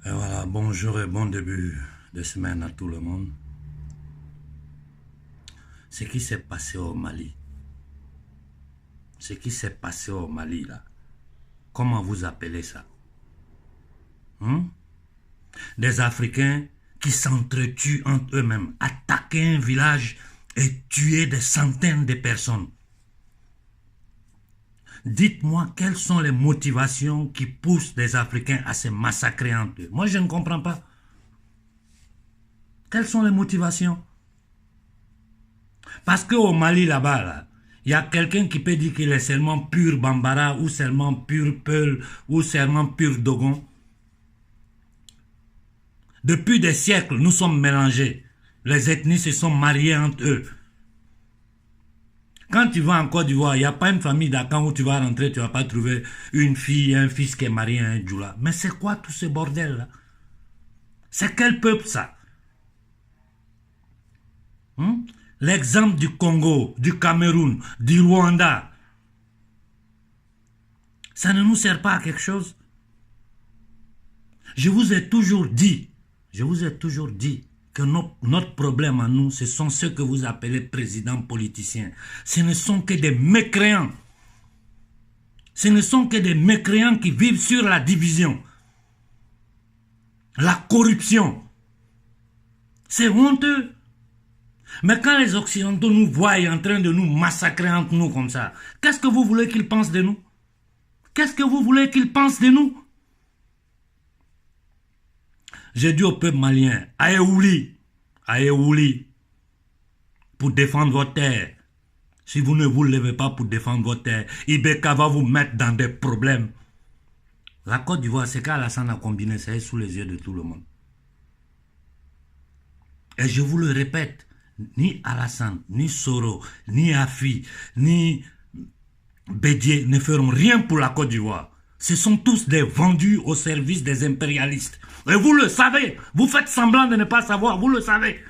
Et voilà, bonjour et bon début de semaine à tout le monde. Ce qui s'est passé au Mali, ce qui s'est passé au Mali là, comment vous appelez ça? Des Africains qui s'entretuent entre eux-mêmes, attaquer un village et tuer des centaines de personnes. Dites-moi quelles sont les motivations qui poussent les Africains à se massacrer entre eux. Moi, je ne comprends pas. Quelles sont les motivations? Parce qu'au Mali, là-bas, là, il y a quelqu'un qui peut dire qu'il est seulement pur Bambara, ou seulement pur Peul, ou seulement pur Dogon. Depuis des siècles, nous sommes mélangés. Les ethnies se sont mariées entre eux. Quand tu vas en Côte d'Ivoire, il n'y a pas une famille d'Akan où tu vas rentrer, tu ne vas pas trouver une fille, un fils qui est marié à un Djoula. Mais c'est quoi tout ce bordel-là? C'est quel peuple ça? L'exemple du Congo, du Cameroun, du Rwanda, ça ne nous sert pas à quelque chose. Je vous ai toujours dit que notre problème à nous, ce sont ceux que vous appelez présidents politiciens. Ce ne sont que des mécréants. Ce ne sont que des mécréants qui vivent sur la division, la corruption. C'est honteux. Mais quand les Occidentaux nous voient en train de nous massacrer entre nous comme ça, qu'est-ce que vous voulez qu'ils pensent de nous? Qu'est-ce que vous voulez qu'ils pensent de nous? J'ai dit au peuple malien, allez ouli, pour défendre votre terre. Si vous ne vous levez pas pour défendre votre terre, Ibeka va vous mettre dans des problèmes. La Côte d'Ivoire, c'est qu'Alassane a combiné, ça est sous les yeux de tout le monde. Et je vous le répète, ni Alassane, ni Soro, ni Afi, ni Bédier ne feront rien pour la Côte d'Ivoire. Ce sont tous des vendus au service des impérialistes. Et vous le savez. Vous faites semblant de ne pas savoir. Vous le savez.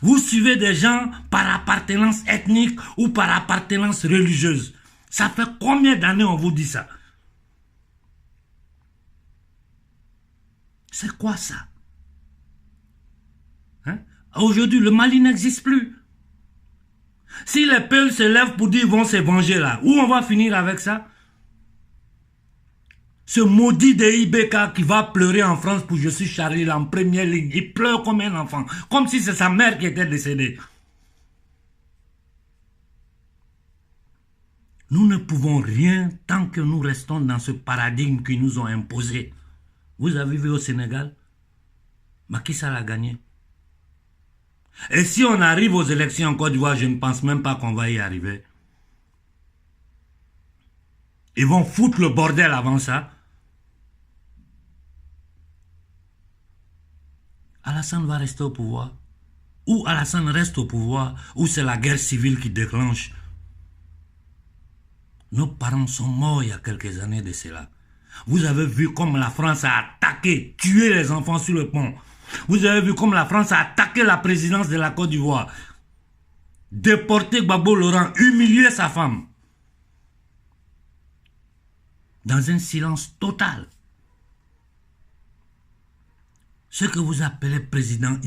Vous suivez des gens par appartenance ethnique ou par appartenance religieuse. Ça fait combien d'années on vous dit ça? C'est quoi ça? Aujourd'hui, le Mali n'existe plus. Si les Peuls se lèvent pour dire qu'ils vont se venger là, où on va finir avec ça? Ce maudit de Ibeka qui va pleurer en France pour je suis Charlie là, en première ligne. Il pleure comme un enfant. Comme si c'est sa mère qui était décédée. Nous ne pouvons rien tant que nous restons dans ce paradigme qu'ils nous ont imposé. Vous avez vu au Sénégal, Macky Sall a gagné. Et si on arrive aux élections en Côte d'Ivoire, je ne pense même pas qu'on va y arriver. Ils vont foutre le bordel avant ça. Alassane va rester au pouvoir. Ou Alassane reste au pouvoir, ou c'est la guerre civile qui déclenche. Nos parents sont morts il y a quelques années de cela. Vous avez vu comme la France a attaqué, tué les enfants sur le pont. Vous avez vu comme la France a attaqué la présidence de la Côte d'Ivoire. Déporté Gbagbo Laurent, humilié sa femme. Dans un silence total. Ceux que vous appelez présidents,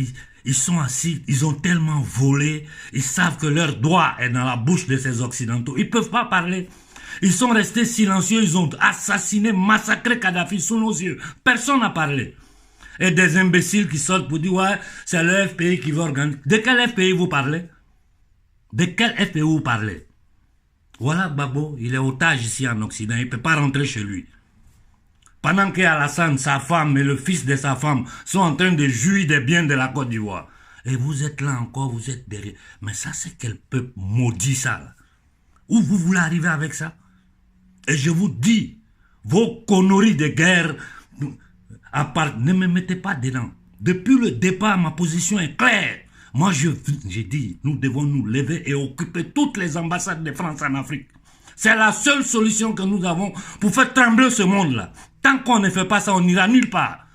ils sont assis, ils ont tellement volé, ils savent que leur doigt est dans la bouche de ces Occidentaux. Ils ne peuvent pas parler. Ils sont restés silencieux, ils ont assassiné, massacré Kadhafi sous nos yeux. Personne n'a parlé. Et des imbéciles qui sortent pour dire, ouais, c'est le FPI qui va organiser. De quel FPI vous parlez? De quel FPI vous parlez? Voilà Gbagbo, il est otage ici en Occident, il ne peut pas rentrer chez lui. Pendant qu'Alassane, sa femme et le fils de sa femme sont en train de jouir des biens de la Côte d'Ivoire. Et vous êtes là encore, vous êtes derrière. Mais ça, c'est quel peuple maudit ça là? Où vous voulez arriver avec ça? Et je vous dis, vos conneries de guerre, ne me mettez pas dedans. Depuis le départ, ma position est claire. Moi, j'ai dit, nous devons nous lever et occuper toutes les ambassades de France en Afrique. C'est la seule solution que nous avons pour faire trembler ce monde-là. Tant qu'on ne fait pas ça, on n'ira nulle part.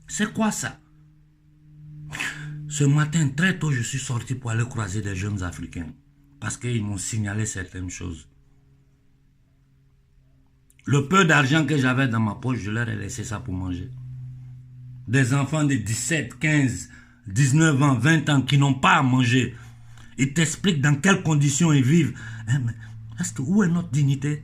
C'est quoi ça? Ce matin, très tôt, je suis sorti pour aller croiser des jeunes Africains. Parce qu'ils m'ont signalé certaines choses. Le peu d'argent que j'avais dans ma poche, je leur ai laissé ça pour manger. Des enfants de 17, 15, 19 ans, 20 ans qui n'ont pas à manger. Ils t'expliquent dans quelles conditions ils vivent. Où est notre dignité?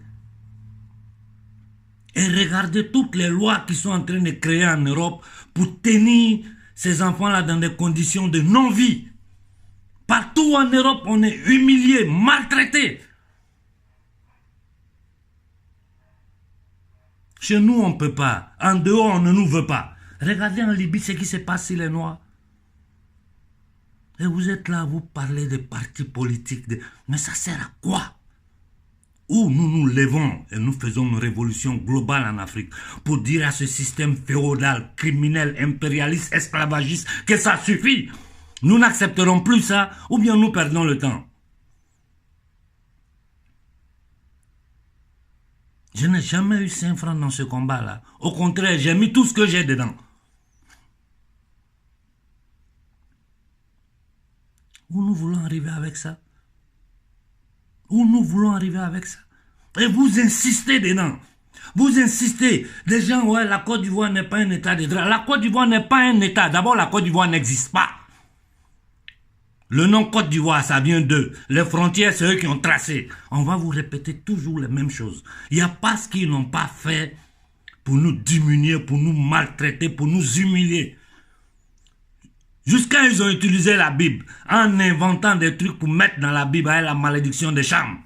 Et regardez toutes les lois qui sont en train de créer en Europe pour tenir ces enfants-là dans des conditions de non-vie. Partout en Europe, on est humilié, maltraité. Chez nous, on ne peut pas. En dehors, on ne nous veut pas. Regardez en Libye ce qui se passe sur les Noirs. Et vous êtes là, vous parlez de partis politiques. Mais ça sert à quoi? Où nous nous levons et nous faisons une révolution globale en Afrique pour dire à ce système féodal, criminel, impérialiste, esclavagiste que ça suffit. Nous n'accepterons plus ça ou bien nous perdons le temps. Je n'ai jamais eu 5 francs dans ce combat-là. Au contraire, j'ai mis tout ce que j'ai dedans. Où nous voulons arriver avec ça? Où nous voulons arriver avec ça? Et vous insistez dedans. Vous insistez. Des gens, ouais, la Côte d'Ivoire n'est pas un état de droit. La Côte d'Ivoire n'est pas un état. D'abord, la Côte d'Ivoire n'existe pas. Le nom Côte d'Ivoire, ça vient d'eux. Les frontières, c'est eux qui ont tracé. On va vous répéter toujours les mêmes choses. Il n'y a pas ce qu'ils n'ont pas fait pour nous diminuer, pour nous maltraiter, pour nous humilier. Jusqu'à ils ont utilisé la Bible en inventant des trucs pour mettre dans la Bible la malédiction des Cham.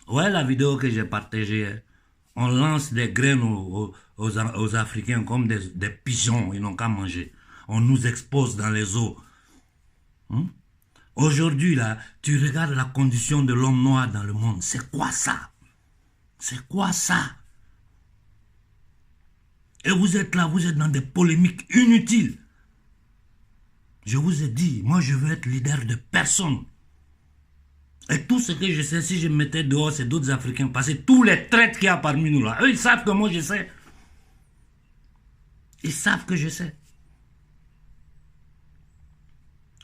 Ouais, la vidéo que j'ai partagée, on lance des graines aux Africains comme des pigeons, ils n'ont qu'à manger. On nous expose dans les eaux. Aujourd'hui, là, tu regardes la condition de l'homme noir dans le monde. C'est quoi ça? C'est quoi ça? Et vous êtes là, vous êtes dans des polémiques inutiles. Je vous ai dit, moi je veux être leader de personne. Et tout ce que je sais, si je me mettais dehors, c'est d'autres Africains. Parce que tous les traîtres qu'il y a parmi nous là, eux ils savent que moi je sais. Ils savent que je sais.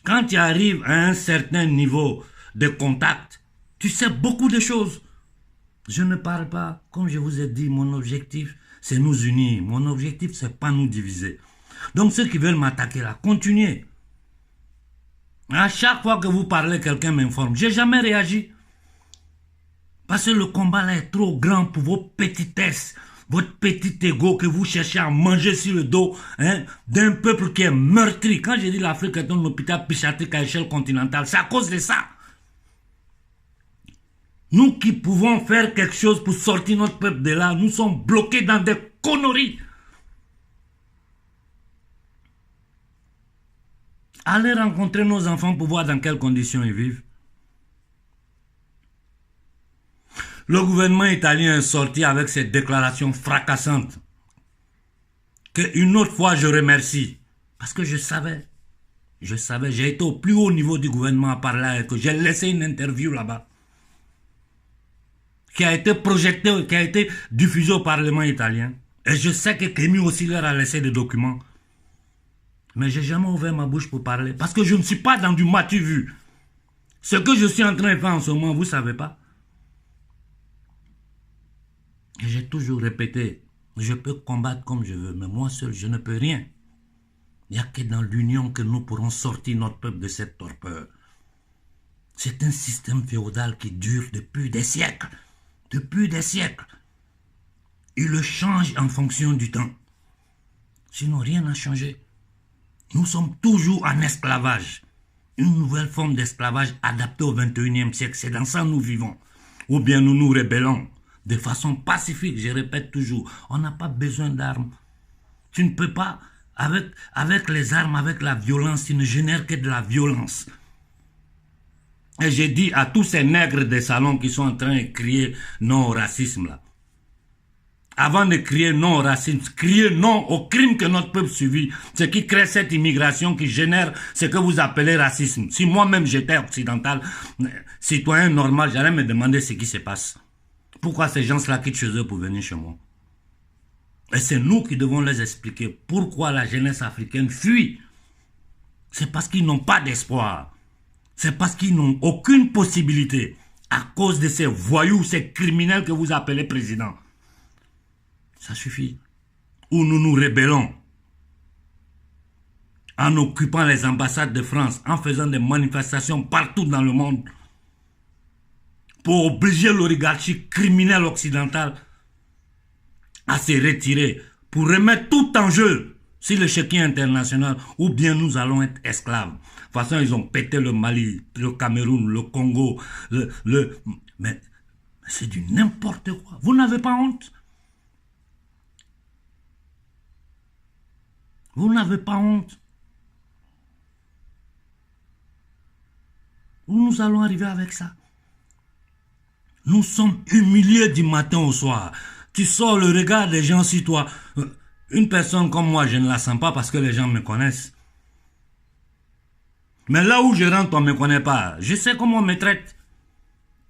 Quand tu arrives à un certain niveau de contact, tu sais beaucoup de choses. Je ne parle pas, comme je vous ai dit, mon objectif, c'est nous unir. Mon objectif, c'est pas nous diviser. Donc ceux qui veulent m'attaquer là, continuez. À chaque fois que vous parlez, quelqu'un m'informe. J'ai jamais réagi. Parce que le combat là est trop grand pour vos petitesses, votre petit ego que vous cherchez à manger sur le dos d'un peuple qui est meurtri. Quand je dis l'Afrique est un hôpital psychiatrique à échelle continentale, c'est à cause de ça. Nous qui pouvons faire quelque chose pour sortir notre peuple de là, nous sommes bloqués dans des conneries. Allez rencontrer nos enfants pour voir dans quelles conditions ils vivent. Le gouvernement italien est sorti avec cette déclaration fracassante qu'une autre fois je remercie. Parce que je savais, j'ai été au plus haut niveau du gouvernement à parler et que j'ai laissé une interview là-bas qui a été projetée, qui a été diffusée au Parlement italien. Et je sais que Kémy aussi leur a laissé des documents. Mais je n'ai jamais ouvert ma bouche pour parler. Parce que je ne suis pas dans du matu vu. Ce que je suis en train de faire en ce moment, vous ne savez pas. Et j'ai toujours répété, je peux combattre comme je veux, mais moi seul, je ne peux rien. Il n'y a que dans l'union que nous pourrons sortir notre peuple de cette torpeur. C'est un système féodal qui dure depuis des siècles. Depuis des siècles. Il le change en fonction du temps. Sinon, rien n'a changé. Nous sommes toujours en esclavage. Une nouvelle forme d'esclavage adaptée au 21e siècle. C'est dans ça que nous vivons. Ou bien nous nous rébellons de façon pacifique. Je répète toujours, on n'a pas besoin d'armes. Tu ne peux pas, avec les armes, avec la violence, tu ne génères que de la violence. Et j'ai dit à tous ces nègres des salons qui sont en train de crier non au racisme là. Avant de crier non au racisme, crier non au crime que notre peuple subit, ce qui crée cette immigration qui génère ce que vous appelez racisme. Si moi-même j'étais occidental, citoyen normal, j'allais me demander ce qui se passe. Pourquoi ces gens-là quittent chez eux pour venir chez moi? Et c'est nous qui devons les expliquer pourquoi la jeunesse africaine fuit. C'est parce qu'ils n'ont pas d'espoir. C'est parce qu'ils n'ont aucune possibilité. à cause de ces voyous, ces criminels que vous appelez président. Ça suffit. Ou nous nous rébellons en occupant les ambassades de France, en faisant des manifestations partout dans le monde pour obliger l'oligarchie criminelle occidentale à se retirer, pour remettre tout en jeu sur l'échiquier international, ou bien nous allons être esclaves. De toute façon, ils ont pété le Mali, le Cameroun, le Congo, mais c'est du n'importe quoi. Vous n'avez pas honte? Vous n'avez pas honte? Où nous allons arriver avec ça? Nous sommes humiliés du matin au soir. Tu sors le regard des gens sur toi. Une personne comme moi, je ne la sens pas parce que les gens me connaissent. Mais là où je rentre, on ne me connaît pas. Je sais comment on me traite.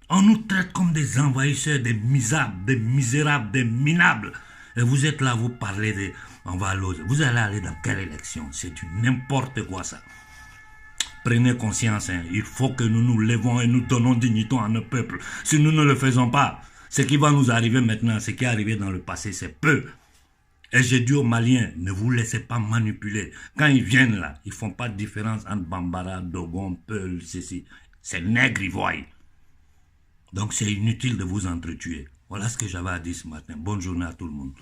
On nous traite comme des envahisseurs, des misérables, des minables. Et vous êtes là, vous parlez de... On va l'autre. Vous allez aller dans quelle élection? C'est du n'importe quoi ça. Prenez conscience, hein. Il faut que nous nous levons et nous donnons dignité à nos peuples. Si nous ne le faisons pas, ce qui va nous arriver maintenant, ce qui est arrivé dans le passé, c'est peu. Et j'ai dit aux Maliens, ne vous laissez pas manipuler. Quand ils viennent là, ils ne font pas de différence entre Bambara, Dogon, Peul, ceci. C'est nègre, ils voient. Donc c'est inutile de vous entretuer. Voilà ce que j'avais à dire ce matin. Bonne journée à tout le monde.